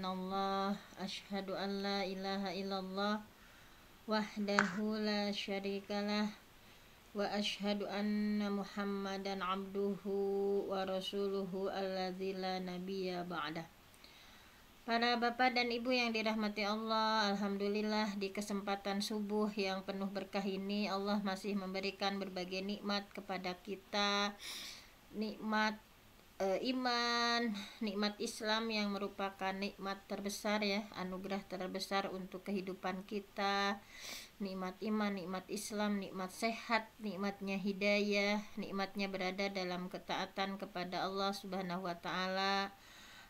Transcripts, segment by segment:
illallah, asyhadu an la ilaha illallah wahdahu la syarikalah, wa asyhadu anna Muhammadan abduhu wa rasuluhu alladzi la nabiyya ba'dah. Para bapak dan ibu yang dirahmati Allah, alhamdulillah di kesempatan subuh yang penuh berkah ini Allah masih memberikan berbagai nikmat kepada kita. Nikmat iman, nikmat Islam yang merupakan nikmat terbesar ya, anugerah terbesar untuk kehidupan kita. Nikmat iman, nikmat Islam, nikmat sehat, nikmatnya hidayah, nikmatnya berada dalam ketaatan kepada Allah Subhanahu wa taala.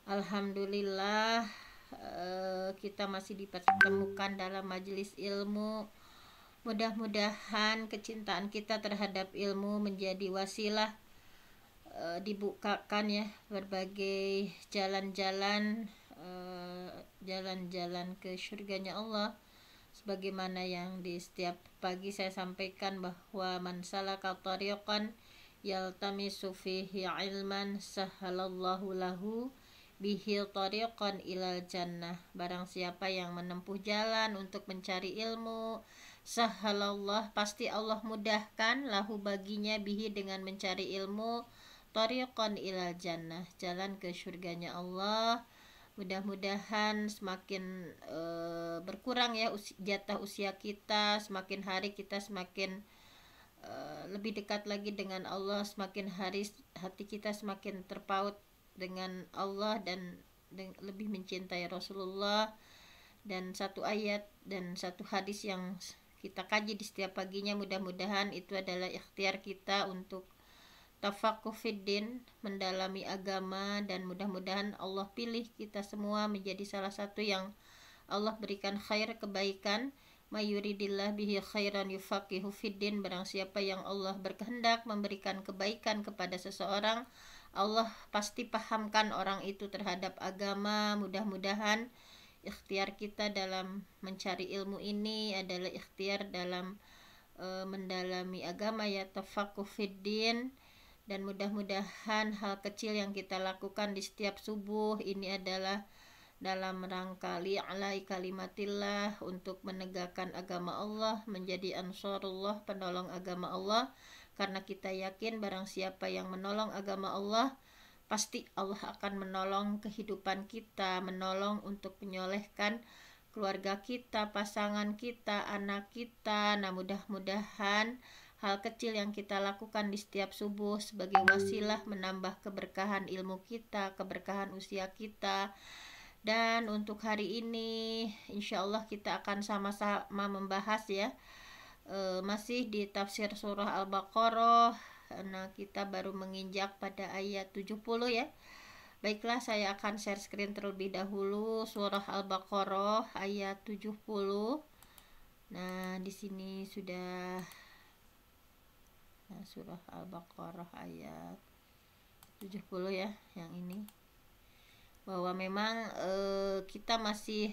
Alhamdulillah kita masih dipertemukan dalam majelis ilmu. Mudah-mudahan kecintaan kita terhadap ilmu menjadi wasilah dibukakan ya berbagai jalan-jalan ke surganya Allah, sebagaimana yang di setiap pagi saya sampaikan bahwa man salaka tariqan yaltamisu fihi ilman sahhalallahu lahu bihi tariqan ilal jannah. Barang siapa yang menempuh jalan untuk mencari ilmu, sahhalallah, pasti Allah mudahkan lahu baginya bihi dengan mencari ilmu, tariqan ilal jannah, jalan ke surganya Allah. Mudah-mudahan semakin berkurang ya jatah usia kita, semakin hari kita semakin lebih dekat lagi dengan Allah, semakin hari hati kita semakin terpaut dengan Allah dan lebih mencintai Rasulullah. Dan satu ayat dan satu hadis yang kita kaji di setiap paginya, mudah-mudahan itu adalah ikhtiar kita untuk tafaqquh fiddin, mendalami agama, dan mudah-mudahan Allah pilih kita semua menjadi salah satu yang Allah berikan khair, kebaikan. Mayuridillah bihi khairan yufaqihu fiddin, barang siapa yang Allah berkehendak memberikan kebaikan kepada seseorang, Allah pasti pahamkan orang itu terhadap agama. Mudah-mudahan ikhtiar kita dalam mencari ilmu ini adalah ikhtiar dalam mendalami agama ya, tafaqquh fiddin. Dan mudah-mudahan hal kecil yang kita lakukan di setiap subuh ini adalah dalam rangka li'alai kalimatillah, untuk menegakkan agama Allah, menjadi ansarullah, penolong agama Allah. Karena kita yakin barang siapa yang menolong agama Allah, pasti Allah akan menolong kehidupan kita, menolong untuk menyolehkan keluarga kita, pasangan kita, anak kita. Nah, mudah-mudahan hal kecil yang kita lakukan di setiap subuh sebagai wasilah menambah keberkahan ilmu kita, keberkahan usia kita. Dan untuk hari ini insya Allah kita akan sama-sama membahas ya, masih di tafsir surah Al-Baqarah. Nah, kita baru menginjak pada ayat 70 ya. Baiklah, saya akan share screen terlebih dahulu surah Al-Baqarah ayat 70. Nah, di sini sudah surah Al-Baqarah ayat 70 ya, yang ini. Bahwa memang kita masih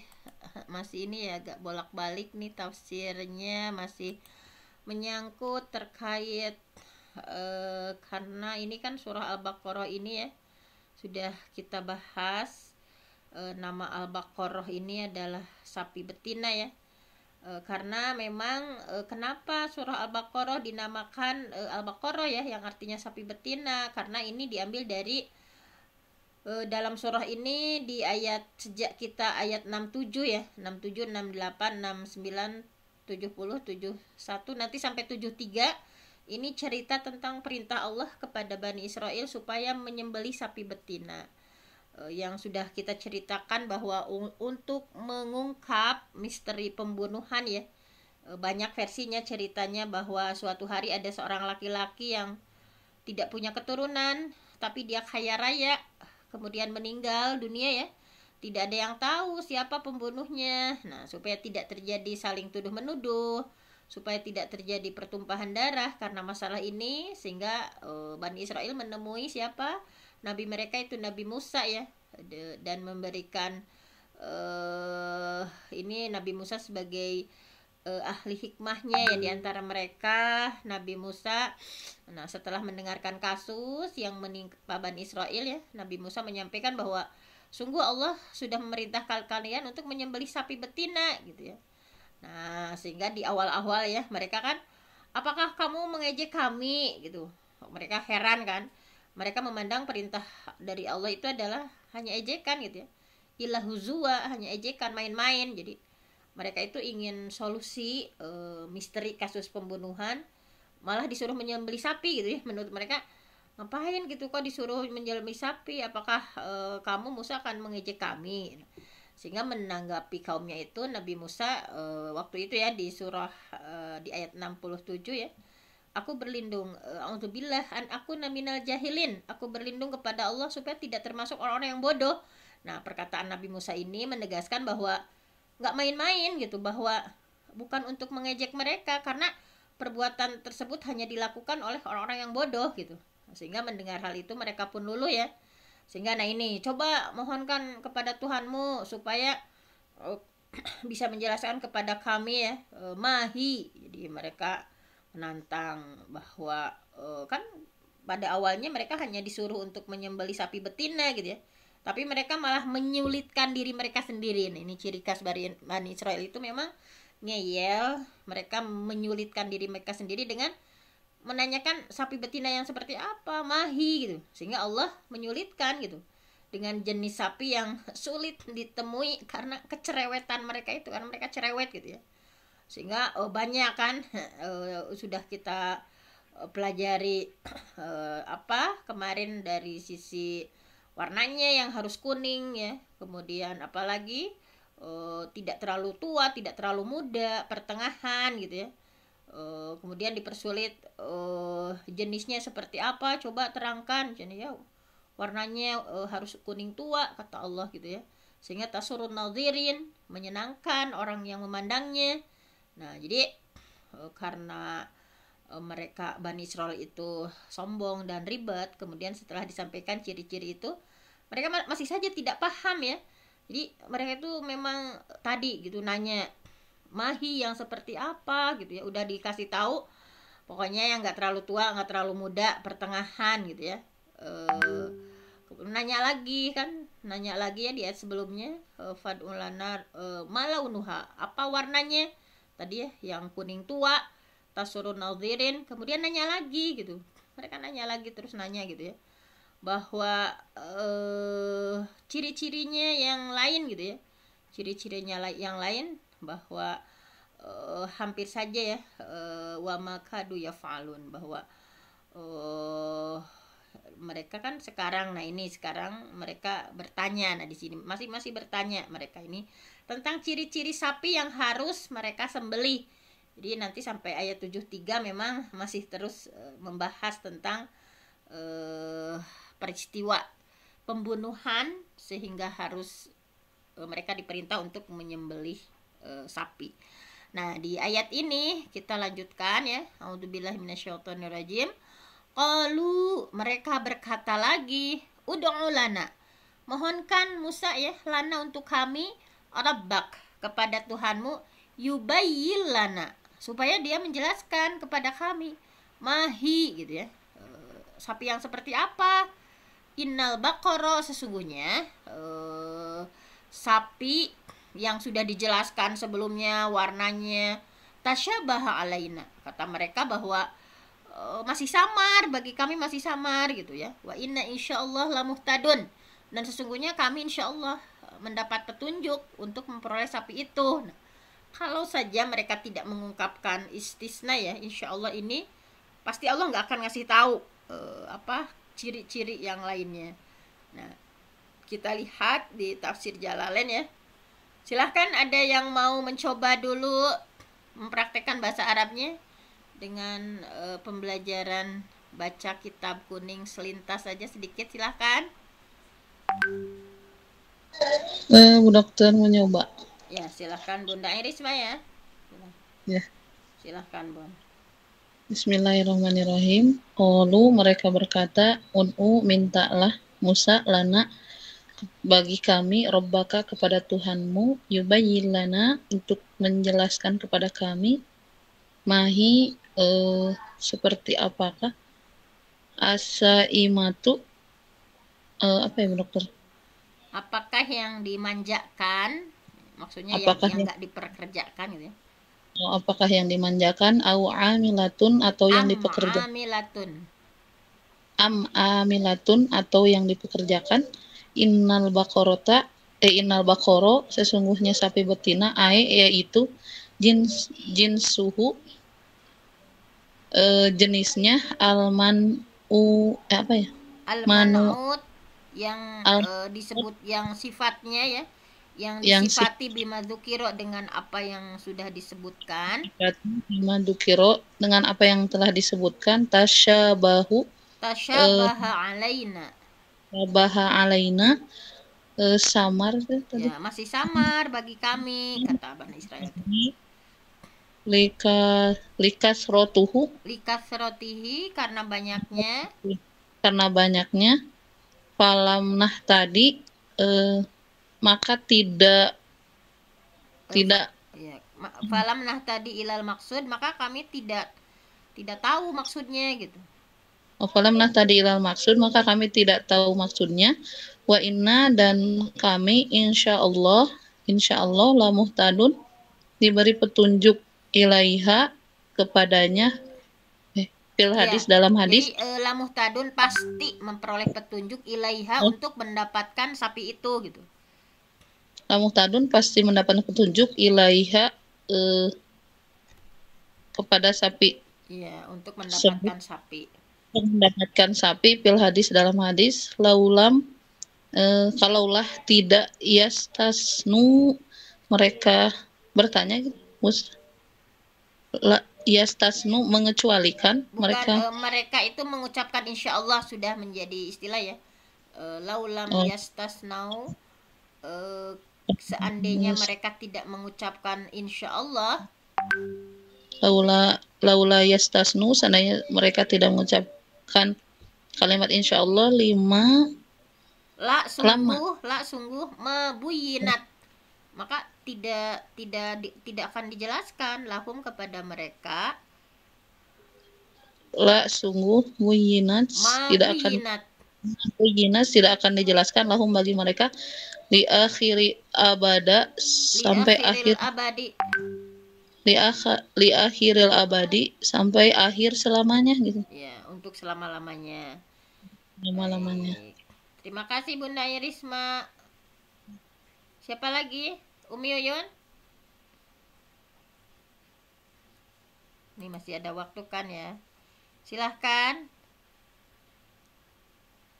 ini ya, agak bolak-balik nih tafsirnya, masih menyangkut terkait karena ini kan surah Al-Baqarah ini ya sudah kita bahas. Nama Al-Baqarah ini adalah sapi betina ya. Karena memang kenapa surah Al-Baqarah dinamakan Al-Baqarah ya, yang artinya sapi betina, karena ini diambil dari dalam surah ini di ayat, sejak kita ayat 67 ya, 67, 68, 69, 70, 71 nanti sampai 73. Ini cerita tentang perintah Allah kepada Bani Israel supaya menyembelih sapi betina, yang sudah kita ceritakan bahwa untuk mengungkap misteri pembunuhan ya, banyak versinya ceritanya bahwa suatu hari ada seorang laki-laki yang tidak punya keturunan, tapi dia kaya raya, kemudian meninggal dunia ya. Tidak ada yang tahu siapa pembunuhnya. Nah, supaya tidak terjadi saling tuduh menuduh, supaya tidak terjadi pertumpahan darah karena masalah ini, sehingga Bani Israel menemui siapa? Nabi mereka itu Nabi Musa ya, dan memberikan ini Nabi Musa sebagai ahli hikmahnya ya diantara mereka, Nabi Musa. Nah, setelah mendengarkan kasus yang menimpa Bani Israel ya, Nabi Musa menyampaikan bahwa sungguh Allah sudah memerintahkan kalian untuk menyembelih sapi betina gitu ya. Nah, sehingga di awal-awal ya mereka kan, apakah kamu mengejek kami gitu. Mereka heran kan. Mereka memandang perintah dari Allah itu adalah hanya ejekan gitu ya. Ilahuzua, hanya ejekan, main-main. Jadi mereka itu ingin solusi misteri kasus pembunuhan, malah disuruh menyembelih sapi gitu ya. Menurut mereka, ngapain gitu kok disuruh menyembelih sapi, apakah kamu Musa akan mengejek kami. Sehingga menanggapi kaumnya itu Nabi Musa waktu itu ya di surah di ayat 67 ya, aku berlindung auzubillah an aku naminal jahilin, aku berlindung kepada Allah supaya tidak termasuk orang-orang yang bodoh. Nah, perkataan Nabi Musa ini menegaskan bahwa nggak main-main gitu, bahwa bukan untuk mengejek mereka, karena perbuatan tersebut hanya dilakukan oleh orang-orang yang bodoh gitu. Sehingga mendengar hal itu mereka pun luluh ya. Sehingga nah ini, coba mohonkan kepada Tuhanmu supaya bisa menjelaskan kepada kami ya, mahi. Jadi mereka menantang bahwa kan pada awalnya mereka hanya disuruh untuk menyembelih sapi betina gitu ya, tapi mereka malah menyulitkan diri mereka sendiri. Nah, ini ciri khas Bani Israel itu memang ngeyel. Mereka menyulitkan diri mereka sendiri dengan menanyakan sapi betina yang seperti apa, mahi gitu, sehingga Allah menyulitkan gitu dengan jenis sapi yang sulit ditemui karena kecerewetan mereka itu, karena mereka cerewet gitu ya. Sehingga banyak kan sudah kita pelajari apa kemarin dari sisi warnanya yang harus kuning ya, kemudian apalagi tidak terlalu tua, tidak terlalu muda, pertengahan gitu ya. Kemudian dipersulit jenisnya seperti apa, coba terangkan. Jadi ya warnanya harus kuning tua kata Allah gitu ya, sehingga tasurun nadhirin, menyenangkan orang yang memandangnya. Nah, jadi karena mereka Bani Israel itu sombong dan ribet, kemudian setelah disampaikan ciri-ciri itu mereka masih saja tidak paham ya. Jadi mereka itu memang tadi gitu nanya mahi yang seperti apa gitu ya, udah dikasih tahu pokoknya yang nggak terlalu tua, nggak terlalu muda, pertengahan gitu ya. Nanya lagi ya di ayat sebelumnya, fadulana malaunuha, apa warnanya tadi ya, yang kuning tua, tasurun nadhirin. Kemudian nanya lagi gitu, mereka nanya lagi, terus nanya gitu ya, bahwa ciri-cirinya yang lain gitu ya, ciri-cirinya yang lain, bahwa hampir saja ya wa makadu yafalun, bahwa mereka kan sekarang, nah ini sekarang mereka bertanya, nah di sini masih bertanya mereka ini tentang ciri-ciri sapi yang harus mereka sembelih. Jadi nanti sampai ayat 73 memang masih terus membahas tentang peristiwa pembunuhan sehingga harus mereka diperintah untuk menyembelih sapi. Nah, di ayat ini kita lanjutkan ya. A'udzubillahi minasyaitonirrajim. Qalu, mereka berkata lagi, ud'u lana, mohonkan Musa ya, lana untuk kami, rabbak, kepada Tuhanmu, yubayyin lana, supaya dia menjelaskan kepada kami, mahi gitu ya, sapi yang seperti apa. Innal baqara, sesungguhnya sapi yang sudah dijelaskan sebelumnya warnanya, tasyabaha alaina, kata mereka bahwa masih samar, bagi kami masih samar gitu ya. Wa inna insyaallah lamuhtadun, dan sesungguhnya kami insyaallah mendapat petunjuk untuk memperoleh sapi itu. Nah, kalau saja mereka tidak mengungkapkan istisna ya, insyaallah ini pasti Allah nggak akan ngasih tahu apa ciri-ciri yang lainnya. Nah, kita lihat di tafsir Jalalain ya. Silahkan ada yang mau mencoba dulu mempraktekkan bahasa Arabnya dengan pembelajaran baca kitab kuning selintas saja sedikit, silahkan. Bu dokter mau nyoba. Ya, silahkan Bunda Irisma ya. Ya. Silahkan Bun. Bismillahirrahmanirrahim. Qalu, mereka berkata, ud'u, mintalah Musa lana, bagi kami, Rabbaka, kepada Tuhanmu, yubayyin lana, untuk menjelaskan kepada kami, mahi, seperti apakah, asaimatu, apa ya dokter? Apakah yang dimanjakan, maksudnya Apakah yang nggak diperkerjakan gitu ya. apakah yang dimanjakan au amilatun atau yang dipekerjakan? Amilatun. Amilatun atau yang dipekerjakan. Innal bakoro sesungguhnya sapi betina yaitu jins suhu jenisnya apa ya? Manu Al-man'ut yang al disebut yang sifatnya ya, yang yang disifati bima dzukiro dengan apa yang sudah disebutkan. bima dukiro dengan apa yang telah disebutkan tasyabahu Tasyabaha alaina. baha alaina samar tadi Ya, masih samar bagi kami, kata Bani Israel. likas rotuhu Likasrotihi, karena banyaknya falamnah tadi maka tidak ya, falam nah tadi ilal maksud, maka kami tidak tahu maksudnya gitu. falamnah tadi ilal maksud maka kami tidak tahu maksudnya. Wa inna dan kami insya Allah la muhtadun diberi petunjuk ilaiha kepadanya fil hadis Ya, dalam hadis. jadi la muhtadun pasti memperoleh petunjuk ilaiha untuk mendapatkan sapi itu gitu. La muhtadun pasti mendapatkan petunjuk ilaiha kepada sapi. Iya, untuk mendapatkan sapi. Mendapatkan sapi fil hadis dalam hadis laulam kalaulah tidak yastasnu mereka bertanya yastasnu mengecualikan. Bukan mereka itu mengucapkan insya Allah sudah menjadi istilah ya. Laulam yastasnau, seandainya mereka tidak mengucapkan insya Allah. Laula yastasnu seandainya mereka tidak mengucapkan kalimat insya Allah La sungguh mabuyinat, maka tidak akan dijelaskan lahum kepada mereka. La sungguh muyinat tidak akan dijelaskan lahum bagi mereka di akhiri abada sampai akhir abadi, li akhiril abadi sampai akhir selamanya gitu ya, untuk selama-lamanya. Terima kasih Bunda Irisma. Siapa lagi? Umi Yuyun? Ini masih ada waktu kan ya? Silahkan.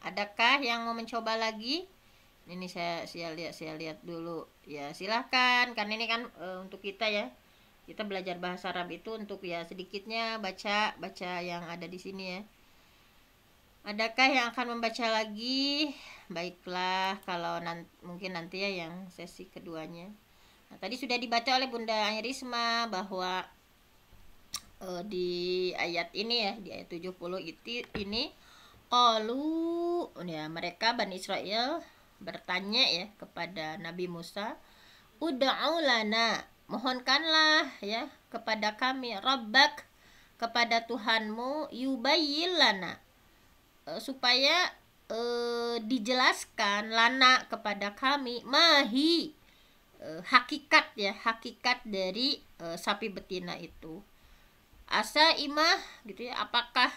Adakah yang mau mencoba lagi? Ini saya lihat dulu. Ya, silahkan. Karena ini kan untuk kita ya. Kita belajar bahasa Arab itu untuk ya sedikitnya baca yang ada di sini ya. Adakah yang akan membaca lagi? Baiklah, kalau mungkin nanti ya yang sesi keduanya. Nah, tadi sudah dibaca oleh Bunda Irisma bahwa di ayat ini ya, di ayat 70 ini qalu ya, mereka Bani Israel bertanya ya kepada Nabi Musa, ud'u lana, mohonkanlah ya kepada kami, rabbak, kepada Tuhanmu, yubayyin lana, supaya dijelaskan lana kepada kami mahi, hakikat ya, hakikat dari sapi betina itu. Asa imah gitu ya, apakah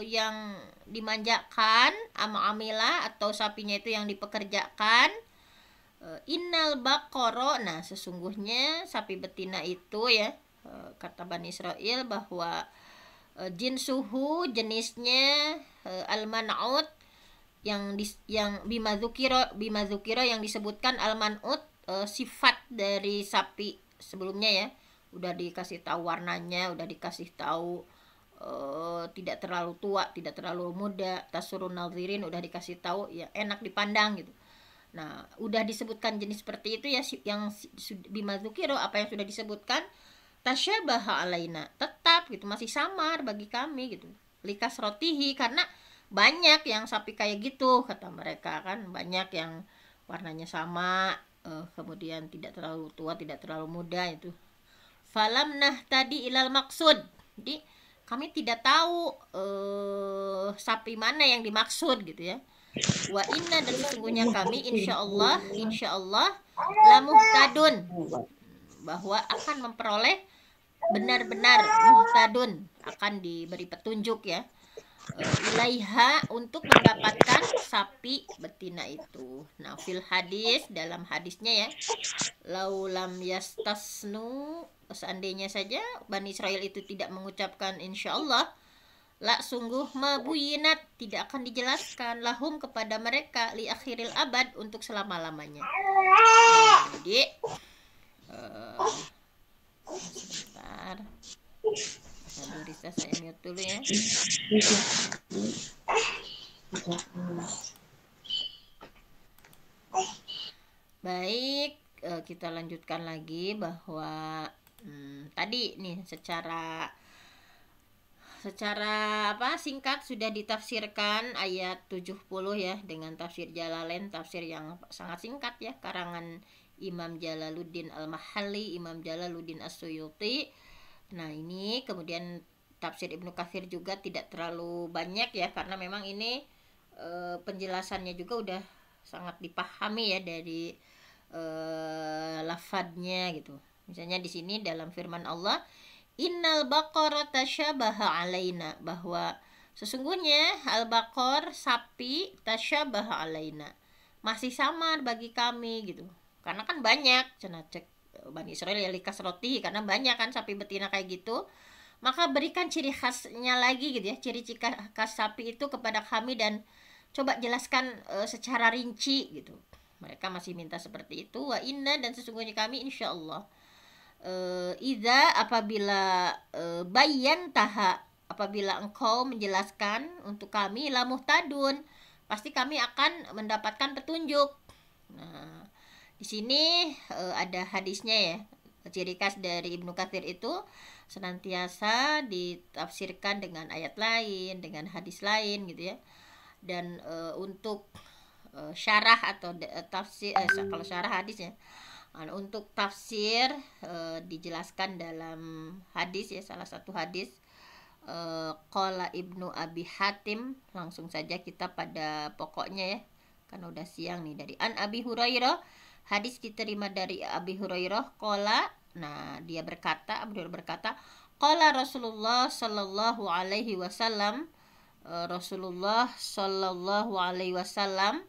yang dimanjakan amila atau sapinya itu yang dipekerjakan. Innal baqara, nah sesungguhnya sapi betina itu ya, kata Bani Israel bahwa jinsuhu jenisnya al-man'ut yang bima dzukira yang disebutkan al-man'ut, sifat dari sapi sebelumnya ya, udah dikasih tahu warnanya, udah dikasih tahu tidak terlalu tua, tidak terlalu muda, tasurun nazirin, udah dikasih tahu ya enak dipandang gitu. Nah, udah disebutkan jenis seperti itu ya, yang bima dzukira, apa yang sudah disebutkan, tasyabaha alaina, tetap gitu masih samar bagi kami gitu. Likas rotihi, karena banyak yang sapi kayak gitu kata mereka kan, banyak yang warnanya sama, kemudian tidak terlalu tua, tidak terlalu muda itu. Falamnah tadi ilal maksud, jadi kami tidak tahu sapi mana yang dimaksud gitu ya. Wa inna dan sesungguhnya kami insya Allah lamuhtadun, bahwa akan memperoleh benar-benar muhtadun, akan diberi petunjuk ya, ilaiha untuk mendapatkan sapi betina itu. Nah, fil hadis, dalam hadisnya ya, laulam yastasnu, seandainya saja Bani Israel itu tidak mengucapkan insyaallah, la sungguh mabuyinat, tidak akan dijelaskan lahum kepada mereka li akhiril abad, untuk selama-lamanya. Nah, jadi sebentar, aduh Risa, saya mute dulu ya. Baik, kita lanjutkan lagi bahwa tadi nih secara singkat sudah ditafsirkan ayat 70 ya, dengan tafsir Jalalain, tafsir yang sangat singkat ya, karangan Imam Jalaluddin Al-Mahalli, Imam Jalaluddin As-Suyuti. Nah, ini kemudian tafsir Ibnu Katsir juga tidak terlalu banyak ya, karena memang ini penjelasannya juga udah sangat dipahami ya dari lafadznya gitu. Misalnya di sini dalam firman Allah, Innal baqara tasyabaha alaina, bahwa sesungguhnya al-baqar, sapi, tasyabaha alaina, masih samar bagi kami gitu. Karena kan banyak, cenah cek Bani Israel ya likas roti, karena banyak kan sapi betina kayak gitu. Maka berikan ciri khasnya lagi gitu ya, ciri khas sapi itu kepada kami, dan coba jelaskan secara rinci gitu. Mereka masih minta seperti itu. Wa inna, dan sesungguhnya kami insyaallah, idza, apabila bayan taha, apabila engkau menjelaskan untuk kami, la muhtadun, pasti kami akan mendapatkan petunjuk. Nah, di sini ada hadisnya ya, ciri khas dari Ibnu Katsir itu senantiasa ditafsirkan dengan ayat lain, dengan hadis lain gitu ya. Dan untuk syarah atau tafsir, kalau syarah hadisnya, untuk tafsir dijelaskan dalam hadis ya, salah satu hadis qala Ibnu Abi Hatim. Langsung saja kita pada pokoknya ya, karena udah siang nih. Dari An Abi Hurairah, hadis diterima dari Abi Hurairah qala, nah dia berkata, Abu Hurairah berkata, qala Rasulullah sallallahu alaihi wasallam, Rasulullah sallallahu alaihi wasallam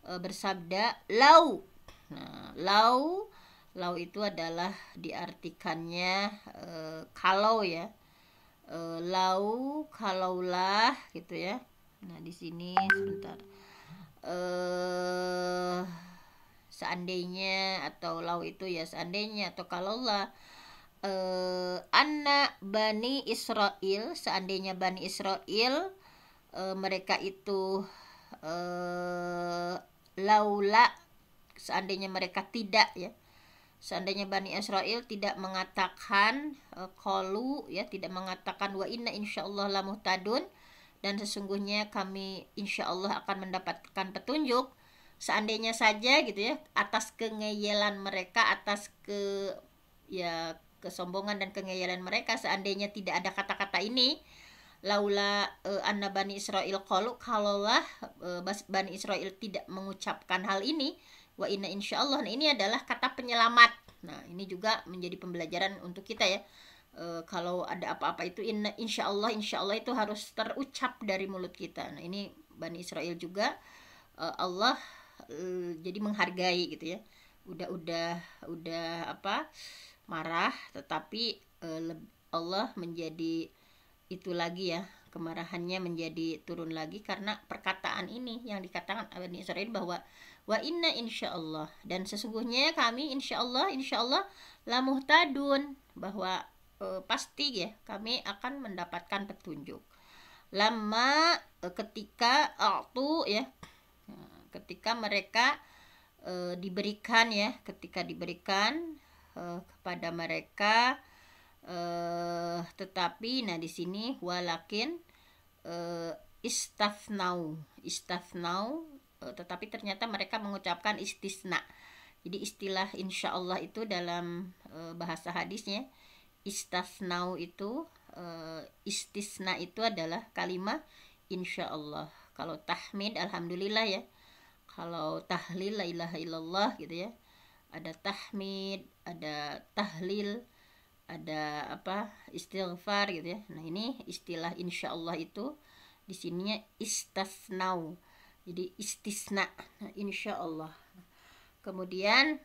bersabda, lau. Nah, lau itu adalah diartikannya kalau ya, lau, kalaulah gitu ya. Nah, di sini sebentar, seandainya, atau lau itu ya seandainya atau kalaulah, anak Bani Israel, seandainya Bani Israel mereka itu laula, seandainya mereka tidak ya, seandainya Bani Israel tidak mengatakan qalu ya, tidak mengatakan wa inna insyaallah la muhtadun, dan sesungguhnya kami insyaallah akan mendapatkan petunjuk, seandainya saja gitu ya, atas kengeyelan mereka, atas kesombongan dan kengeyelan mereka, seandainya tidak ada kata-kata ini, laula anna Bani Israel qalu, kalaulah Bani Israel tidak mengucapkan hal ini, wa inna insyaallah. Nah, ini adalah kata penyelamat. Nah, ini juga menjadi pembelajaran untuk kita ya. Kalau ada apa-apa itu insyaallah itu harus terucap dari mulut kita. Nah, ini Bani Israel juga Allah jadi menghargai gitu ya. Udah marah, tetapi Allah menjadi itu lagi ya, kemarahannya menjadi turun lagi karena perkataan ini yang dikatakan Bani Israil, bahwa wa inna insyaallah, dan sesungguhnya kami insyaallah la muhtadun, bahwa pasti ya kami akan mendapatkan petunjuk. Lama ketika ya, ketika mereka diberikan ya, ketika diberikan kepada mereka, tetapi nah di sini walakin istafnau, tetapi ternyata mereka mengucapkan istisna. Jadi istilah insyaallah itu dalam bahasa hadisnya, istafnau itu istisna itu adalah kalimat insyaallah. Kalau tahmid alhamdulillah ya. Kalau tahlil la ilaha illallah gitu ya. Ada tahmid, ada tahlil, ada apa? Istighfar gitu ya. Nah, ini istilah insyaallah itu di sininya istisnau. Jadi istisna. Nah, insyaallah. Kemudian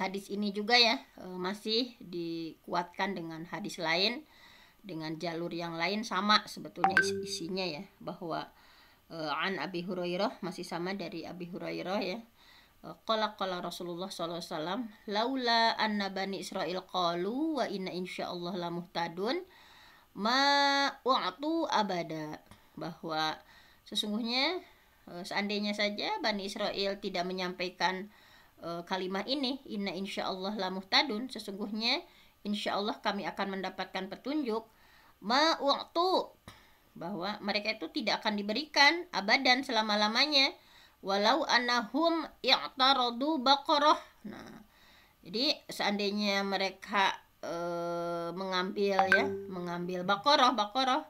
hadis ini juga ya masih dikuatkan dengan hadis lain dengan jalur yang lain sama sebetulnya isinya ya, bahwa an Abi Hurairah, masih sama dari Abi Hurairah ya, qala Rasulullah sallallahu alaihi wasallam laula anna bani Israil qalu wa inna insyaallah la muhtadun ma wa'tu abada, bahwa sesungguhnya seandainya saja Bani Israel tidak menyampaikan kalimat ini, inna insyaallah la muhtadun, sesungguhnya insyaallah kami akan mendapatkan petunjuk, ma waktu, bahwa mereka itu tidak akan diberikan abadan selama-lamanya, walau annahum i'taradu baqarah. Nah, jadi seandainya mereka mengambil baqarah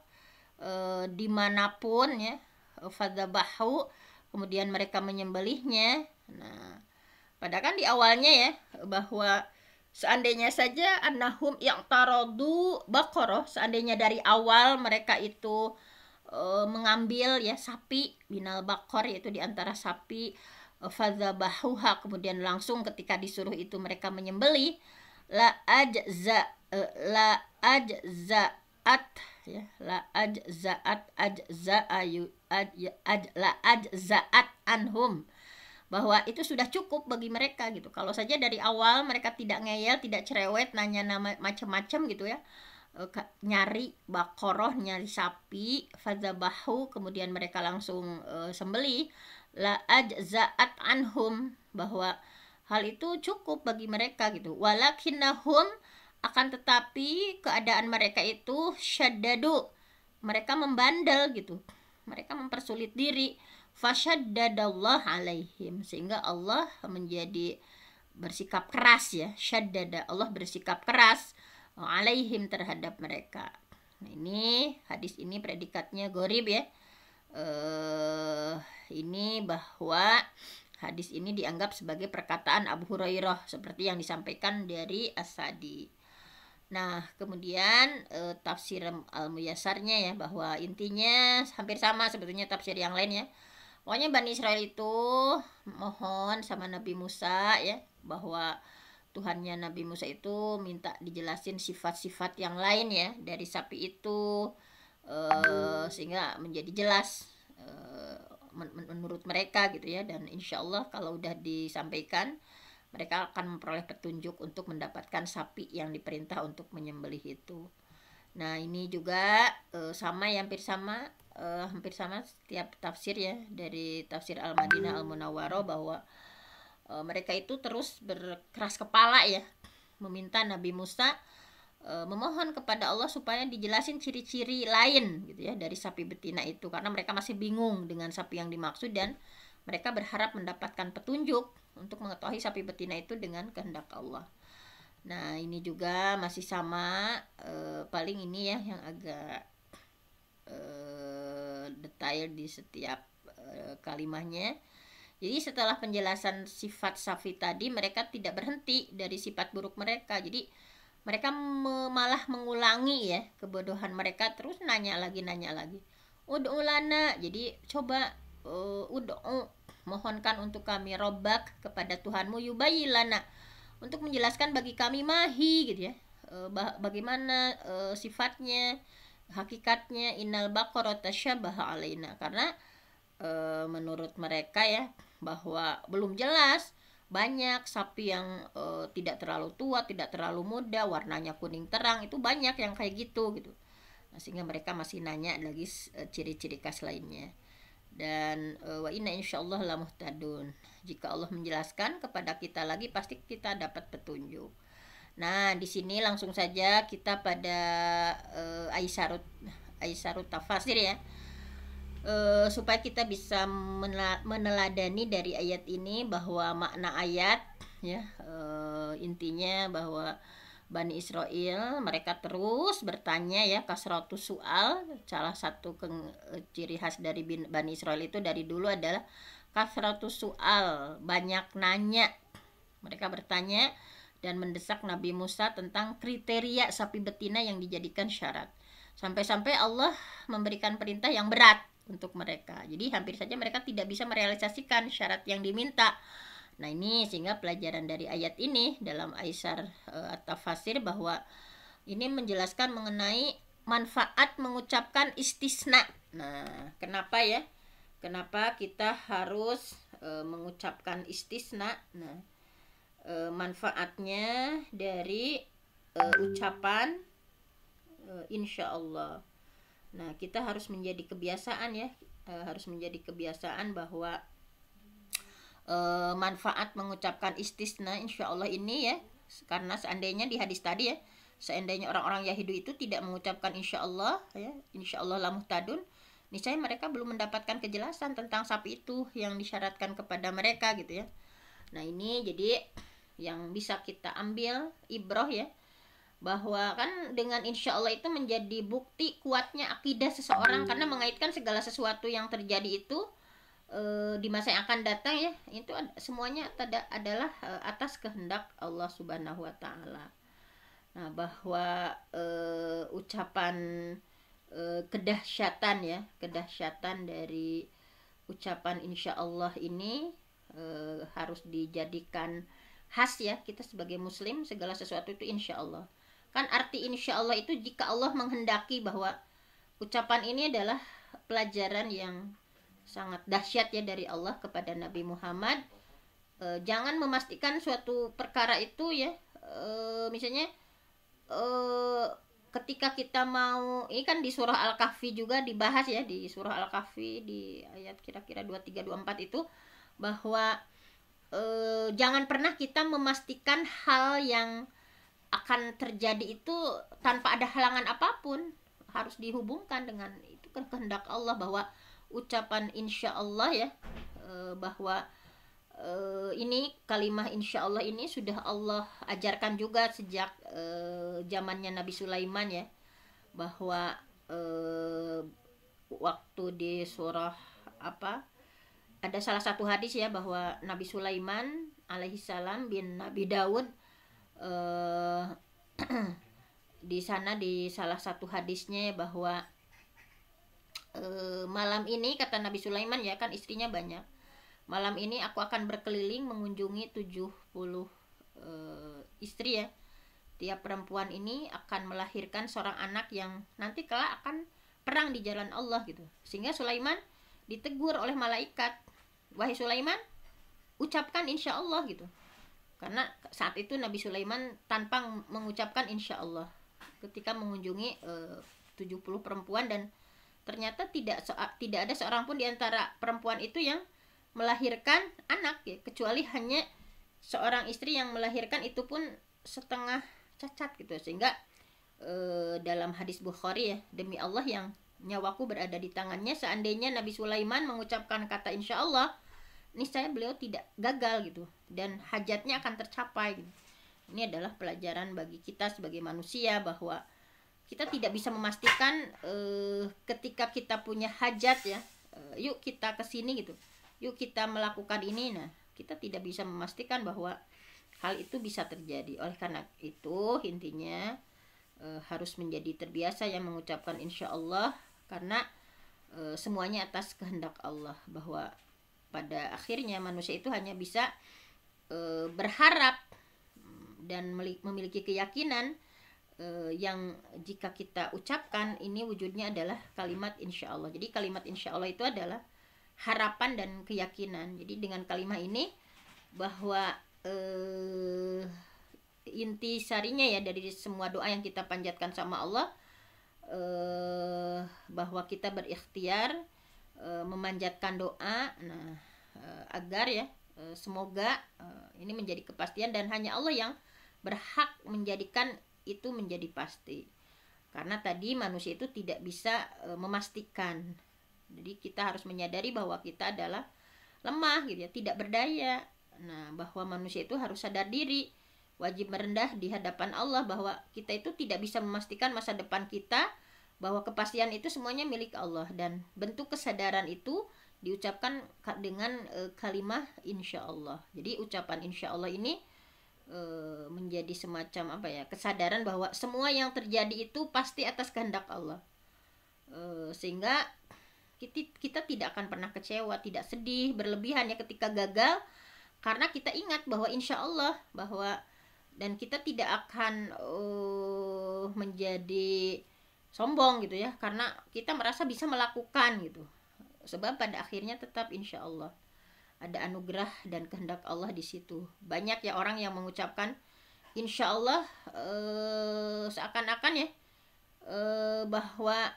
dimanapun ya, fadzabahu, kemudian mereka menyembelihnya. Nah, padahal kan di awalnya ya, bahwa seandainya saja annahum i'taradu baqarah, seandainya dari awal mereka itu mengambil ya sapi, binal baqar, yaitu di antara sapi, fadzabahuha, kemudian langsung ketika disuruh itu mereka menyembelih, la ajza'at ya, la ajza'at anhum, bahwa itu sudah cukup bagi mereka gitu. Kalau saja dari awal mereka tidak ngeyel, tidak cerewet, nanya nama macam-macam gitu ya, nyari bakoroh, nyari sapi, fadzabahu, kemudian mereka langsung sembelih, la ajza'at anhum, bahwa hal itu cukup bagi mereka gitu. Walakinnahum, akan tetapi keadaan mereka itu syaddadu, mereka membandel gitu, mereka mempersulit diri, fasyaddadallah alaihim, sehingga Allah menjadi bersikap keras ya, syaddada, Allah bersikap keras alaihim, terhadap mereka. Nah, ini hadis ini predikatnya gharib ya. Ini bahwa hadis ini dianggap sebagai perkataan Abu Hurairah seperti yang disampaikan dari As-Sadi. Nah, kemudian tafsir Al-Muyassarnya ya, bahwa intinya hampir sama sebetulnya tafsir yang lain ya. Pokoknya Bani Israel itu mohon sama Nabi Musa ya, bahwa Tuhannya Nabi Musa itu minta dijelasin sifat-sifat yang lain ya dari sapi itu, sehingga menjadi jelas menurut mereka gitu ya. Dan insya Allah kalau udah disampaikan, mereka akan memperoleh petunjuk untuk mendapatkan sapi yang diperintah untuk menyembelih itu. Nah, ini juga sama ya, hampir sama setiap tafsir ya, dari tafsir Al-Madinah Al-Munawwarah, bahwa mereka itu terus berkeras kepala ya, meminta Nabi Musa memohon kepada Allah supaya dijelasin ciri-ciri lain gitu ya dari sapi betina itu, karena mereka masih bingung dengan sapi yang dimaksud, dan mereka berharap mendapatkan petunjuk untuk mengetahui sapi betina itu dengan kehendak Allah. Nah, ini juga masih sama, paling ini ya yang agak detail di setiap kalimahnya. Jadi setelah penjelasan sifat safi tadi, mereka tidak berhenti dari sifat buruk mereka. Jadi mereka malah mengulangi ya kebodohan mereka, terus nanya lagi. Ud'u lana, jadi coba ud'u, mohonkan untuk kami, robbak, kepada Tuhanmu, yubayyilana, untuk menjelaskan bagi kami, mahi gitu ya, bagaimana sifatnya, hakikatnya, innal baqara tasyabaha alaina, karena menurut mereka ya, bahwa belum jelas, banyak sapi yang tidak terlalu tua, tidak terlalu muda, warnanya kuning terang, itu banyak yang kayak gitu. Nah, sehingga mereka masih nanya lagi ciri-ciri khas lainnya. Dan wa inna insyaallah la muhtadun, jika Allah menjelaskan kepada kita lagi, pasti kita dapat petunjuk. Nah, di sini langsung saja kita pada Aisarut tafasir ya, supaya kita bisa meneladani dari ayat ini, bahwa makna ayat ya, intinya bahwa Bani Israel, mereka terus bertanya ya, kasratus soal. Salah satu ciri khas dari Bani Israel itu dari dulu adalah kasratus soal, banyak nanya. Mereka bertanya dan mendesak Nabi Musa tentang kriteria sapi betina yang dijadikan syarat. Sampai-sampai Allah memberikan perintah yang berat untuk mereka. Jadi hampir saja mereka tidak bisa merealisasikan syarat yang diminta. Nah ini sehingga pelajaran dari ayat ini dalam Aisar At-Tafasir bahwa ini menjelaskan mengenai manfaat mengucapkan istisna. Nah kenapa ya? Kenapa kita harus mengucapkan istisna? Nah manfaatnya dari ucapan insya Allah. Nah kita harus menjadi kebiasaan ya, harus menjadi kebiasaan bahwa manfaat mengucapkan istisna insya Allah ini ya, karena seandainya di hadis tadi ya, seandainya orang-orang Yahudi itu tidak mengucapkan insya Allah ya, insya Allah la muhtadun, niscaya mereka belum mendapatkan kejelasan tentang sapi itu yang disyaratkan kepada mereka gitu ya. Nah ini jadi yang bisa kita ambil ibroh ya, bahwa kan dengan insya Allah itu menjadi bukti kuatnya akidah seseorang, karena mengaitkan segala sesuatu yang terjadi itu di masa yang akan datang ya, itu semuanya adalah atas kehendak Allah Subhanahu wa taala. Nah, bahwa ucapan kedahsyatan ya, kedahsyatan dari ucapan insya Allah ini harus dijadikan khas ya, kita sebagai muslim segala sesuatu itu insya Allah. Kan arti insya Allah itu jika Allah menghendaki, bahwa ucapan ini adalah pelajaran yang sangat dahsyat ya dari Allah kepada Nabi Muhammad. Jangan memastikan suatu perkara itu ya, misalnya ketika kita mau, ini kan di surah Al-Kahfi juga dibahas ya, di surah Al-Kahfi di ayat kira-kira 23-24 itu, bahwa jangan pernah kita memastikan hal yang akan terjadi itu tanpa ada halangan apapun, harus dihubungkan dengan itu kan kehendak Allah, bahwa ucapan insya Allah ya, bahwa ini kalimah insya Allah ini sudah Allah ajarkan juga sejak zamannya Nabi Sulaiman ya, bahwa waktu di surah apa, ada salah satu hadis ya, bahwa Nabi Sulaiman alaihissalam bin Nabi Daud di sana di salah satu hadisnya bahwa malam ini kata Nabi Sulaiman ya, kan istrinya banyak, malam ini aku akan berkeliling mengunjungi 70 istri ya, tiap perempuan ini akan melahirkan seorang anak yang nanti kelak akan perang di jalan Allah gitu. Sehingga Sulaiman ditegur oleh malaikat, wahai Sulaiman, ucapkan insya Allah gitu, karena saat itu Nabi Sulaiman tanpa mengucapkan insya Allah ketika mengunjungi 70 perempuan, dan ternyata tidak ada seorang pun di antara perempuan itu yang melahirkan anak ya, kecuali hanya seorang istri yang melahirkan, itu pun setengah cacat gitu. Sehingga dalam hadis Bukhari ya, demi Allah yang nyawaku berada di tangannya, seandainya Nabi Sulaiman mengucapkan kata insya Allah, niscaya beliau tidak gagal gitu, dan hajatnya akan tercapai gitu. Ini adalah pelajaran bagi kita sebagai manusia, bahwa kita tidak bisa memastikan ketika kita punya hajat ya, yuk kita kesini gitu, yuk kita melakukan ini. Nah kita tidak bisa memastikan bahwa hal itu bisa terjadi. Oleh karena itu intinya harus menjadi terbiasa yang mengucapkan insya Allah, karena semuanya atas kehendak Allah, bahwa pada akhirnya manusia itu hanya bisa berharap dan memiliki keyakinan yang jika kita ucapkan ini wujudnya adalah kalimat insya Allah. Jadi kalimat insya Allah itu adalah harapan dan keyakinan. Jadi dengan kalimat ini bahwa inti sarinya ya dari semua doa yang kita panjatkan sama Allah, bahwa kita berikhtiar memanjatkan doa, nah agar ya semoga ini menjadi kepastian, dan hanya Allah yang berhak menjadikan itu menjadi pasti, karena tadi manusia itu tidak bisa memastikan. Jadi kita harus menyadari bahwa kita adalah lemah gitu ya, tidak berdaya. Nah bahwa manusia itu harus sadar diri wajib merendah di hadapan Allah, bahwa kita itu tidak bisa memastikan masa depan kita, bahwa kepastian itu semuanya milik Allah. Dan bentuk kesadaran itu diucapkan dengan kalimat insya Allah. Jadi ucapan insya Allah ini menjadi semacam kesadaran bahwa semua yang terjadi itu pasti atas kehendak Allah, sehingga kita tidak akan pernah kecewa, tidak sedih berlebihan ya ketika gagal, karena kita ingat bahwa insya Allah, bahwa dan kita tidak akan menjadi sombong gitu ya, karena kita merasa bisa melakukan gitu, sebab pada akhirnya tetap insya Allah ada anugerah dan kehendak Allah di situ. Banyak ya orang yang mengucapkan insya Allah seakan-akan ya bahwa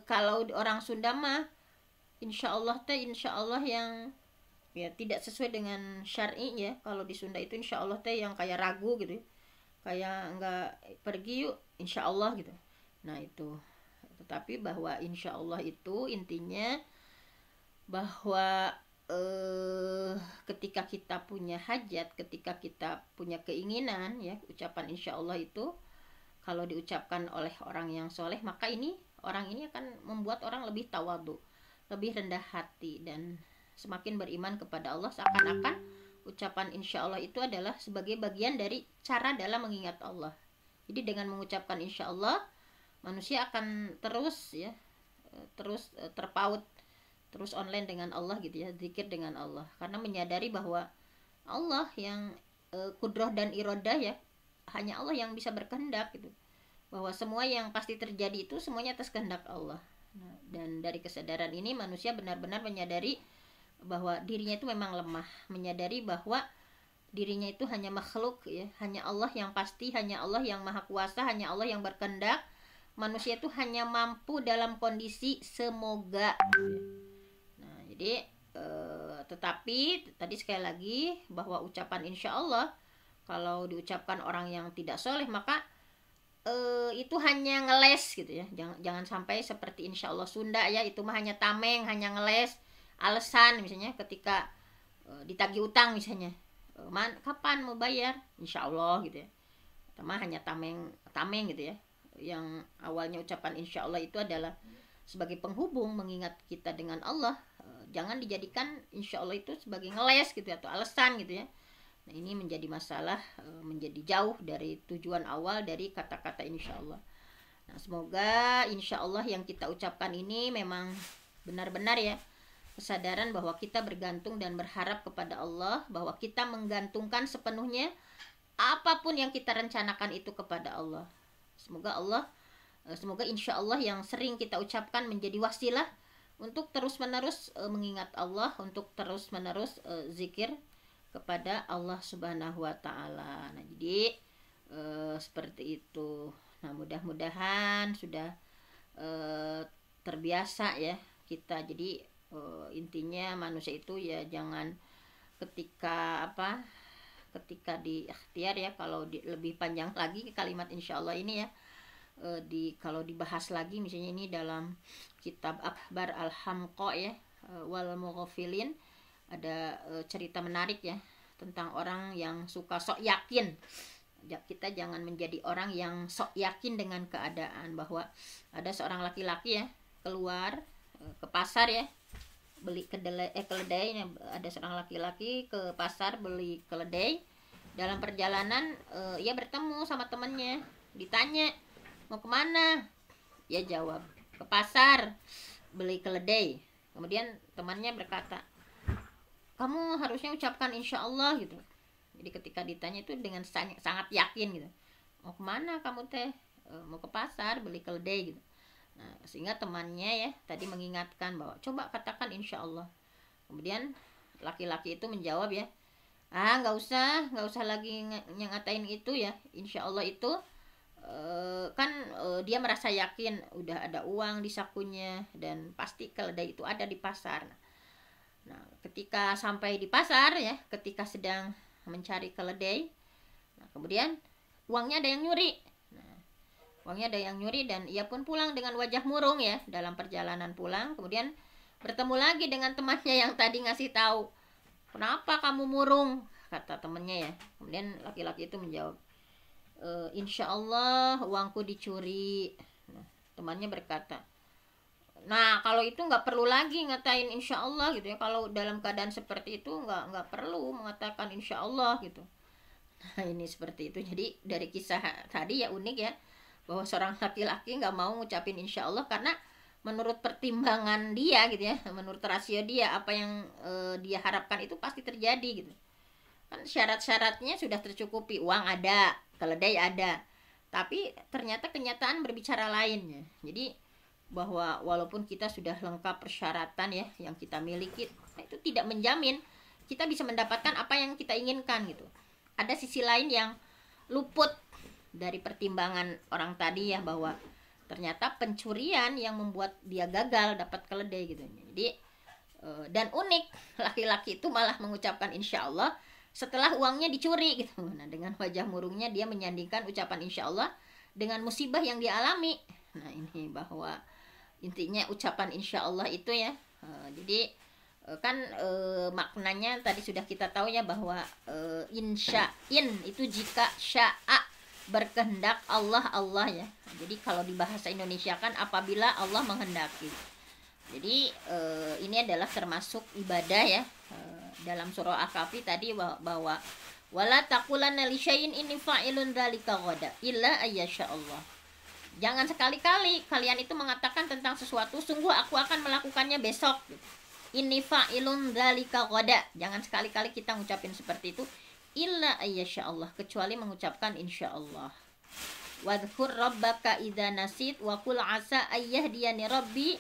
kalau orang Sunda mah insya Allah yang ya tidak sesuai dengan syar'i ya. Kalau di Sunda itu insya Allah yang kayak ragu gitu, kayak enggak pergi yuk insya Allah gitu. Nah itu, tetapi bahwa insya Allah itu intinya bahwa ketika kita punya hajat, ketika kita punya keinginan ya, ucapan insya Allah itu kalau diucapkan oleh orang yang soleh, maka orang ini akan membuat orang lebih tawadhu, lebih rendah hati, dan semakin beriman kepada Allah. Seakan-akan ucapan insya Allah itu adalah sebagai bagian dari cara dalam mengingat Allah. Jadi dengan mengucapkan insya Allah, manusia akan terus terpaut, terus online dengan Allah gitu ya, zikir dengan Allah, karena menyadari bahwa Allah yang kudroh dan irodah ya, hanya Allah yang bisa berkehendak gitu, bahwa semua yang pasti terjadi itu semuanya atas kehendak Allah. Nah, dan dari kesadaran ini manusia benar-benar menyadari bahwa dirinya itu memang lemah, menyadari bahwa dirinya itu hanya makhluk ya, hanya Allah yang pasti, hanya Allah yang maha kuasa, hanya Allah yang berkehendak. Manusia itu hanya mampu dalam kondisi semoga. Nah, jadi tetapi tadi sekali lagi bahwa ucapan insya Allah kalau diucapkan orang yang tidak soleh, maka itu hanya ngeles gitu ya. Jangan sampai seperti insya Allah Sunda ya, itu mah hanya tameng, hanya ngeles, alasan misalnya ketika ditagih utang misalnya, kapan mau bayar, insya Allah gitu ya, itu mah hanya tameng gitu ya. Yang awalnya ucapan insya Allah itu adalah sebagai penghubung mengingat kita dengan Allah, jangan dijadikan insya Allah itu sebagai ngeles gitu atau alasan gitu ya. Nah ini menjadi masalah, menjadi jauh dari tujuan awal dari kata-kata insya Allah. Nah semoga insya Allah yang kita ucapkan ini memang benar-benar ya, kesadaran bahwa kita bergantung dan berharap kepada Allah, bahwa kita menggantungkan sepenuhnya apapun yang kita rencanakan itu kepada Allah. Semoga insya Allah yang sering kita ucapkan menjadi wasilah untuk terus-menerus mengingat Allah, untuk terus-menerus zikir kepada Allah Subhanahu wa Ta'ala. Nah, jadi seperti itu. Nah, mudah-mudahan sudah terbiasa ya kita. Jadi intinya manusia itu ya jangan ketika di ikhtiar ya, kalau lebih panjang lagi kalimat insya Allah ini ya, kalau dibahas lagi misalnya ini dalam kitab Akhbar Al-Hamqa ya, wal Mughafilin, ada cerita menarik ya tentang orang yang suka sok yakin. Kita jangan menjadi orang yang sok yakin dengan keadaan, bahwa ada seorang laki-laki ya keluar ke pasar ya, beli keledai. Ada seorang laki-laki ke pasar beli keledai. Dalam perjalanan ia bertemu sama temannya, ditanya mau kemana, ia jawab ke pasar beli keledai. Kemudian temannya berkata, kamu harusnya ucapkan insya Allah gitu. Jadi ketika ditanya itu dengan sangat yakin gitu, mau kemana kamu teh? Mau ke pasar beli keledai gitu. Nah, sehingga temannya ya tadi mengingatkan bahwa coba katakan insya Allah. Kemudian laki-laki itu menjawab ya, nggak usah lagi ngatain itu ya. Insya Allah itu dia merasa yakin udah ada uang di sakunya dan pasti keledai itu ada di pasar. Nah, ketika sampai di pasar ya, ketika sedang mencari keledai, nah, kemudian uangnya ada yang nyuri. Uangnya ada yang nyuri dan ia pun pulang dengan wajah murung ya. Dalam perjalanan pulang kemudian bertemu lagi dengan temannya yang tadi ngasih tahu, kenapa kamu murung, kata temennya ya. Kemudian laki-laki itu menjawab, insya Allah uangku dicuri. Nah, temannya berkata, nah kalau itu nggak perlu lagi ngatain insya Allah gitu ya. Kalau dalam keadaan seperti itu nggak perlu mengatakan insya Allah gitu. Nah ini seperti itu. Jadi dari kisah tadi ya unik ya, bahwa seorang laki-laki nggak mau ngucapin insya Allah karena menurut pertimbangan dia gitu ya, menurut rasio dia, apa yang dia harapkan itu pasti terjadi gitu. Kan syarat-syaratnya sudah tercukupi, uang ada, keledai ada, tapi ternyata kenyataan berbicara lainnya. Jadi bahwa walaupun kita sudah lengkap persyaratan ya yang kita miliki, itu tidak menjamin kita bisa mendapatkan apa yang kita inginkan gitu. Ada sisi lain yang luput dari pertimbangan orang tadi ya, bahwa ternyata pencurian yang membuat dia gagal dapat keledai gitu. Jadi dan unik, laki-laki itu malah mengucapkan insya Allah setelah uangnya dicuri gitu. Nah dengan wajah murungnya dia menyandingkan ucapan insya Allah dengan musibah yang dia alami. Nah ini bahwa intinya ucapan insya Allah itu ya, jadi kan maknanya tadi sudah kita tahu ya, bahwa insya'in itu jika sya'a berkehendak, Allah ya. Jadi kalau di bahasa Indonesia kan apabila Allah menghendaki. Jadi ini adalah termasuk ibadah ya. Dalam surah Al-Kahfi tadi bahwa wala taqulanna li syai'in inni fa'ilun dzalika ghada illa ayyasha Allah. Jangan sekali-kali kalian itu mengatakan tentang sesuatu, sungguh aku akan melakukannya besok. Inni fa'ilun dzalika ghada. Jangan sekali-kali kita ngucapin seperti itu, illa ayyasha Allah, kecuali mengucapkan insya Allah. Wadhkur rabbaka idza nasit wa qul asa ayyahdiyani rabbi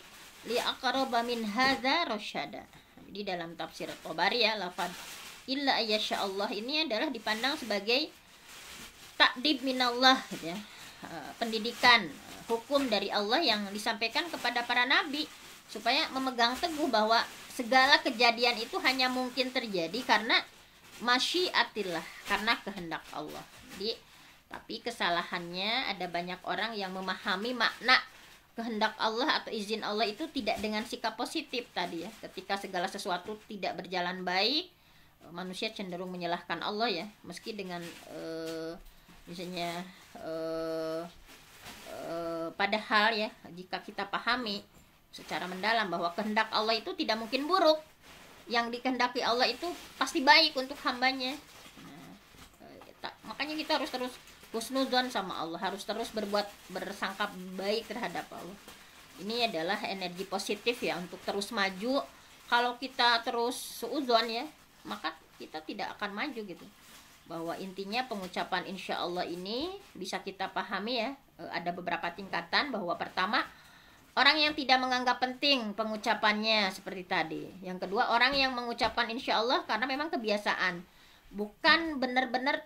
li aqraba min hadza rasyada. Jadi dalam tafsir Tabari ya, lafaz illa ayyasha Allah ini adalah dipandang sebagai takdib minallah gitu ya. Pendidikan hukum dari Allah yang disampaikan kepada para nabi supaya memegang teguh bahwa segala kejadian itu hanya mungkin terjadi karena masyiatillah, karena kehendak Allah. Jadi tapi kesalahannya ada banyak orang yang memahami makna kehendak Allah atau izin Allah itu tidak dengan sikap positif tadi ya. Ketika segala sesuatu tidak berjalan baik, manusia cenderung menyalahkan Allah ya, meski dengan misalnya padahal ya, jika kita pahami secara mendalam bahwa kehendak Allah itu tidak mungkin buruk, yang dikehendaki Allah itu pasti baik untuk hambanya. Nah, makanya kita harus terus husnudzon sama Allah, harus terus bersangka baik terhadap Allah. Ini adalah energi positif ya untuk terus maju. Kalau kita terus suudzon ya, maka kita tidak akan maju gitu. Bahwa intinya pengucapan insya Allah ini bisa kita pahami ya, ada beberapa tingkatan. Bahwa pertama, orang yang tidak menganggap penting pengucapannya seperti tadi. Yang kedua, orang yang mengucapkan insya Allah karena memang kebiasaan, bukan benar-benar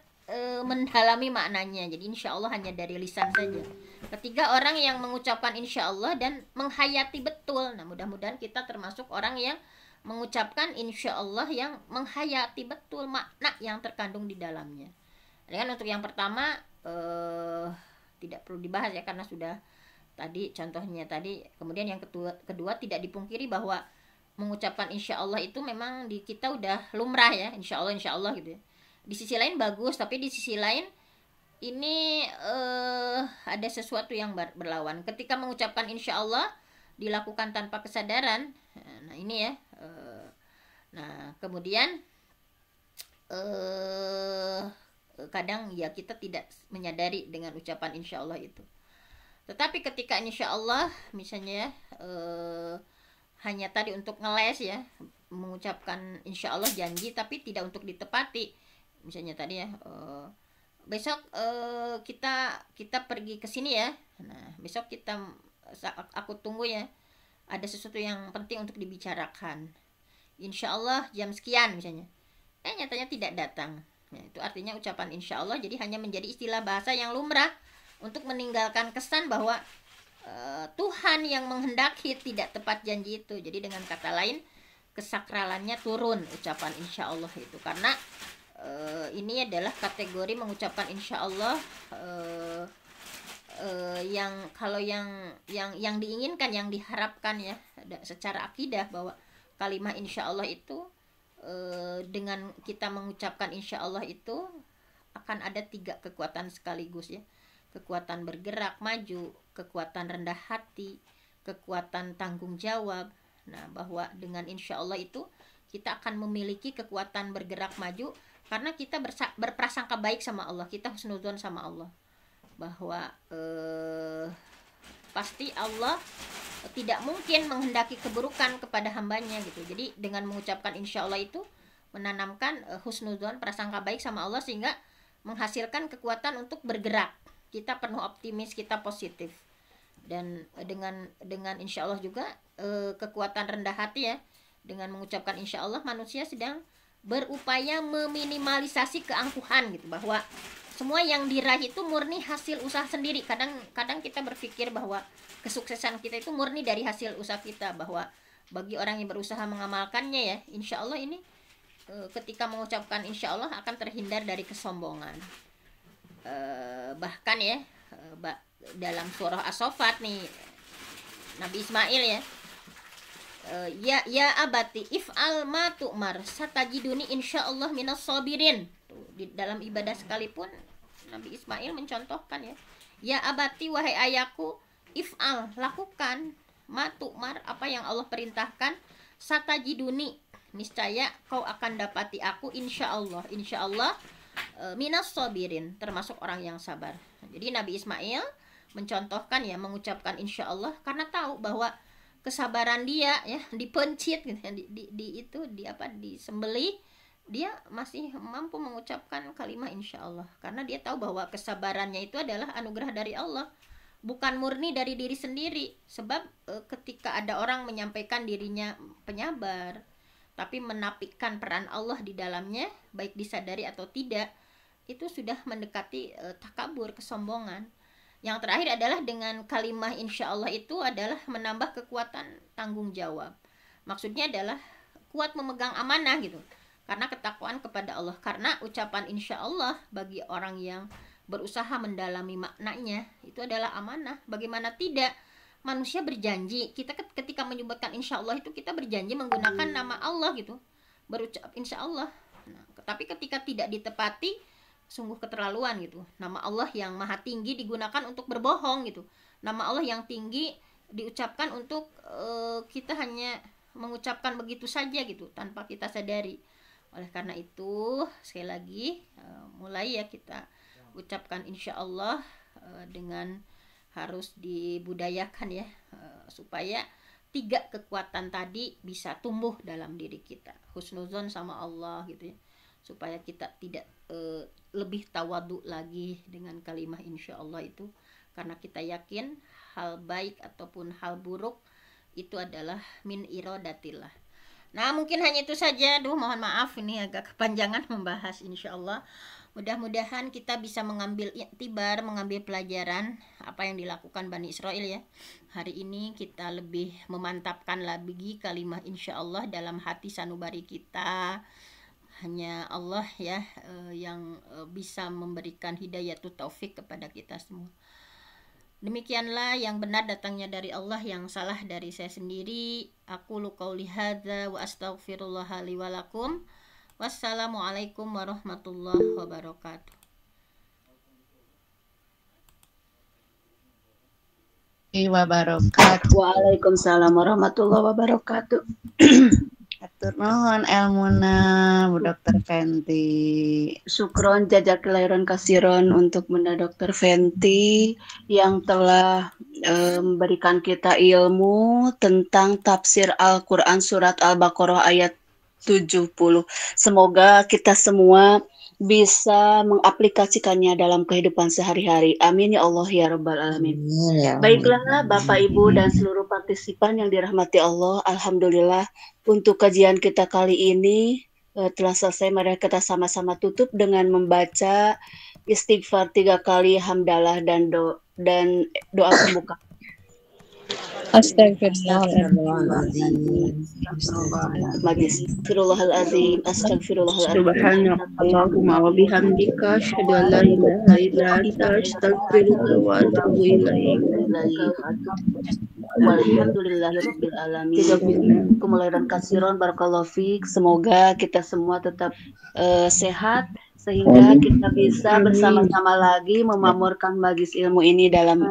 mendalami maknanya. Jadi insya Allah hanya dari lisan saja. Ketiga, orang yang mengucapkan insya Allah dan menghayati betul. Nah mudah-mudahan kita termasuk orang yang mengucapkan insya Allah yang menghayati betul makna yang terkandung di dalamnya. Dan untuk yang pertama tidak perlu dibahas ya, karena sudah tadi contohnya tadi. Kemudian yang kedua tidak dipungkiri bahwa mengucapkan insya Allah itu memang di kita udah lumrah ya, insya Allah gitu ya. Di sisi lain bagus, tapi di sisi lain ini ada sesuatu yang berlawan. Ketika mengucapkan insya Allah dilakukan tanpa kesadaran, nah ini ya, nah kemudian kadang ya kita tidak menyadari dengan ucapan insya Allah itu. Tetapi ketika insya Allah misalnya hanya tadi untuk ngeles ya, mengucapkan insya Allah janji tapi tidak untuk ditepati. Misalnya tadi ya, besok kita pergi ke sini ya. Nah besok aku tunggu ya, ada sesuatu yang penting untuk dibicarakan, insya Allah jam sekian misalnya. Nyatanya tidak datang. Nah, itu artinya ucapan insya Allah jadi hanya menjadi istilah bahasa yang lumrah untuk meninggalkan kesan bahwa Tuhan yang menghendaki tidak tepat janji itu. Jadi dengan kata lain, kesakralannya turun ucapan insya Allah itu, karena ini adalah kategori mengucapkan insya Allah yang kalau yang diinginkan, yang diharapkan ya secara akidah, bahwa kalimat insya Allah itu dengan kita mengucapkan insya Allah itu akan ada 3 kekuatan sekaligus ya. Kekuatan bergerak maju, kekuatan rendah hati, kekuatan tanggung jawab. Nah, bahwa dengan insya Allah itu kita akan memiliki kekuatan bergerak maju karena kita berprasangka baik sama Allah, kita husnudzon sama Allah, bahwa pasti Allah tidak mungkin menghendaki keburukan kepada hambanya gitu. Jadi dengan mengucapkan insya Allah itu menanamkan husnudzon, prasangka baik sama Allah, sehingga menghasilkan kekuatan untuk bergerak. Kita penuh optimis, kita positif. Dan dengan insya Allah juga kekuatan rendah hati ya. Dengan mengucapkan insya Allah manusia sedang berupaya meminimalisasi keangkuhan gitu, bahwa semua yang diraih itu murni hasil usaha sendiri. Kadang kita berpikir bahwa kesuksesan kita itu murni dari hasil usaha kita, bahwa bagi orang yang berusaha mengamalkannya ya, insya Allah ini ketika mengucapkan insya Allah akan terhindar dari kesombongan. Bahkan ya dalam surah As-Saffat nih, Nabi Ismail ya abati if'al ma tu'mar satajiduni insyaallah minas sabirin. Di dalam ibadah sekalipun Nabi Ismail mencontohkan ya abati, wahai ayahku, if'al, lakukan, ma tu'mar, apa yang Allah perintahkan, satajiduni, niscaya kau akan dapati aku insyaallah minas sabirin, termasuk orang yang sabar. Jadi Nabi Ismail mencontohkan ya mengucapkan insyaallah karena tahu bahwa kesabaran dia ya dipencit gitu ya, disembelih, dia masih mampu mengucapkan kalimat insyaallah karena dia tahu bahwa kesabarannya itu adalah anugerah dari Allah, bukan murni dari diri sendiri. Sebab ketika ada orang menyampaikan dirinya penyabar tapi menafikan peran Allah di dalamnya, baik disadari atau tidak, itu sudah mendekati takabur, kesombongan. Yang terakhir adalah dengan kalimah insya Allah itu adalah menambah kekuatan tanggung jawab. Maksudnya adalah kuat memegang amanah gitu, karena ketakwaan kepada Allah. Karena ucapan insya Allah bagi orang yang berusaha mendalami maknanya itu adalah amanah. Bagaimana tidak, manusia berjanji, kita ketika menyebutkan insya Allah itu kita berjanji menggunakan nama Allah gitu, berucap insya Allah. Nah, tapi ketika tidak ditepati, sungguh keterlaluan gitu. Nama Allah yang maha tinggi digunakan untuk berbohong gitu. Nama Allah yang tinggi diucapkan untuk kita hanya mengucapkan begitu saja gitu tanpa kita sadari. Oleh karena itu sekali lagi mulai ya kita ucapkan insya Allah dengan harus dibudayakan ya, supaya 3 kekuatan tadi bisa tumbuh dalam diri kita, husnuzon sama Allah gitu ya, supaya kita tidak lebih tawadu lagi dengan kalimat insya Allah itu, karena kita yakin hal baik ataupun hal buruk itu adalah min irodatillah. Nah mungkin hanya itu saja. Mohon maaf ini agak kepanjangan membahas insya Allah. Mudah-mudahan kita bisa mengambil iktibar, mengambil pelajaran apa yang dilakukan Bani Israel ya. Hari ini kita lebih memantapkan lagi kalimat insya Allah dalam hati sanubari kita. Hanya Allah ya yang bisa memberikan hidayatul taufik kepada kita semua. Demikianlah yang benar datangnya dari Allah, yang salah dari saya sendiri. Aku qauli hadza wa astaghfirullah li wa lakum. Wassalamualaikum warahmatullahi wabarakatuh. Waalaikumsalam warahmatullahi wabarakatuh. Atur nuhun elmuna Bu Dokter Fenty. Syukron jazakallahu kasiron untuk Bunda Dokter Fenty yang telah memberikan kita ilmu tentang tafsir Al-Quran surat Al-Baqarah ayat 70. Semoga kita semua bisa mengaplikasikannya dalam kehidupan sehari-hari. Amin ya Allah ya Rabbal Alamin. Baiklah Bapak Ibu dan seluruh partisipan yang dirahmati Allah, alhamdulillah untuk kajian kita kali ini telah selesai. Mari kita sama-sama tutup dengan membaca istighfar 3 kali, hamdalah dan doa pembuka. Astagfirullahaladzim. Astagfirullahaladzim. Astagfirullahaladzim. Subhanallahumma wa bihamdika asyhadu an la ilaha illa anta astaghfiruka wa atubu ilaik. Walhamdulillahirabbil alamin. Kumulairan kasiron barakallahu fiik. Semoga kita semua tetap sehat sehingga kita bisa bersama-sama lagi memamurkan majlis ilmu ini dalam